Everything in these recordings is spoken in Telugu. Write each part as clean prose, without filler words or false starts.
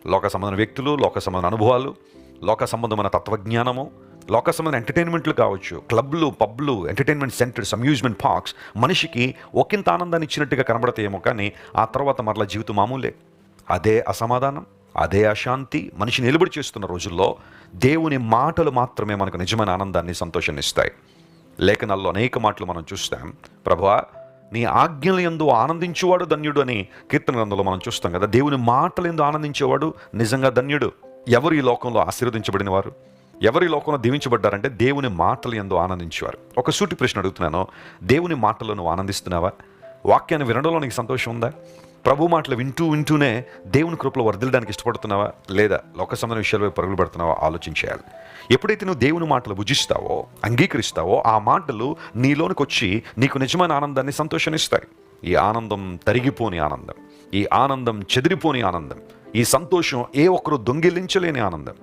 లోక సంబంధమైన వ్యక్తులు, లోక సంబంధమైన అనుభవాలు, లోక సంబంధమైన తత్వజ్ఞానము, లోక సంబంధమైన ఎంటర్టైన్మెంట్లు కావచ్చు, క్లబ్లు, పబ్లు, ఎంటర్టైన్మెంట్ సెంటర్స్, అమ్యూజ్మెంట్ పార్క్స్ మనిషికి ఒకంత ఆనందాన్ని ఇచ్చినట్టుగా కనబడతాయేమో, కానీ ఆ తర్వాత మరలా జీవితం మామూలే. అదే అసమాధానం, అదే అశాంతి మనిషిని నిలబడి చేస్తున్న రోజుల్లో దేవుని మాటలు మాత్రమే మనకు నిజమైన ఆనందాన్ని, సంతోషాన్ని ఇస్తాయి. లేఖనాల్లో అనేక మాటలు మనం చూస్తాం. ప్రభువా, నీ ఆజ్ఞల యందు ఆనందించేవాడు ధన్యుడు అని కీర్తన గ్రంథంలో మనం చూస్తాం కదా. దేవుని మాటల యందు ఆనందించేవాడు నిజంగా ధన్యుడు. ఎవరు ఈ లోకంలో ఆశీర్వదించబడిన వారు? ఎవరు ఈ లోకంలో దీవించబడ్డారంటే దేవుని మాటల యందు ఆనందించేవారు. ఒక సూటి ప్రశ్న అడుగుతున్నాను, దేవుని మాటల్లో నువ్వు ఆనందిస్తున్నావా? వాక్యాన్ని వినడంలో నీకు సంతోషం ఉందా? ప్రభు మాటలు వింటూనే దేవుని కృపలో వర్ధిల్లడానికి ఇష్టపడుతున్నావా? లేదా లోక సంబంధ విషయాలపై పరుగులు పెడుతున్నావా? ఆలోచించేయాలి. ఎప్పుడైతే నువ్వు దేవుని మాటలు భుజిస్తావో, అంగీకరిస్తావో, ఆ మాటలు నీలోనికి వచ్చి నీకు నిజమైన ఆనందాన్ని, సంతోషాన్ని ఇస్తాయి. ఈ ఆనందం తరిగిపోని ఆనందం, ఈ ఆనందం చెదిరిపోని ఆనందం, ఈ సంతోషం ఏ ఒక్కరు దొంగిలించలేని ఆనందం.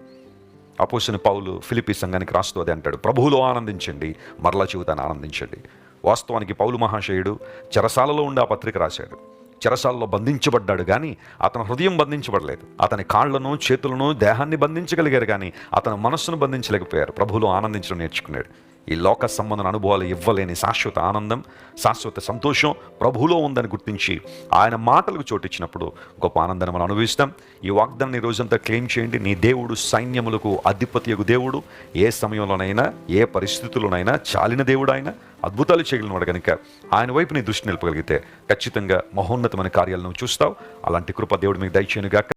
అపోస్తలుడైన పౌలు ఫిలిప్పీ సంఘానికి రాస్తూ అదే అంటాడు, ప్రభువులో ఆనందించండి, మరలా జీవితాన్ని ఆనందించండి. వాస్తవానికి పౌలు మహాశయుడు చెరసాలలో ఉండి ఆ పత్రిక రాశాడు. చెరసాలలో బంధించబడ్డాడు, కానీ అతని హృదయం బంధించబడలేదు. అతని కాళ్లను, చేతులను, దేహాన్ని బంధించగలిగారు, కానీ అతని మనస్సును బంధించలేకపోయారు. ప్రభువులో ఆనందించడం నేర్చుకున్నాడు. ఈ లోక సంబంధ అనుభవాలు ఇవ్వలేని శాశ్వత ఆనందం, శాశ్వత సంతోషం ప్రభువులో ఉందని గుర్తించి ఆయన మాటలకు చోటిచ్చినప్పుడు గొప్ప ఆనందాన్ని మనం అనుభవిస్తాం. ఈ వాగ్దానాన్ని రోజంతా క్లెయిమ్ చేయండి. నీ దేవుడు సైన్యములకు అధిపతియగు దేవుడు. ఏ సమయంలోనైనా, ఏ పరిస్థితుల్లోనైనా చాలిన దేవుడు ఆయన. అద్భుతాలు చేయగలిగినవాడు కనుక ఆయన వైపు నీ దృష్టి నిలపగలిగితే ఖచ్చితంగా మహోన్నతమైన కార్యాలను చూస్తావు. అలాంటి కృప దేవుడు మీకు దయచేయనుగాక.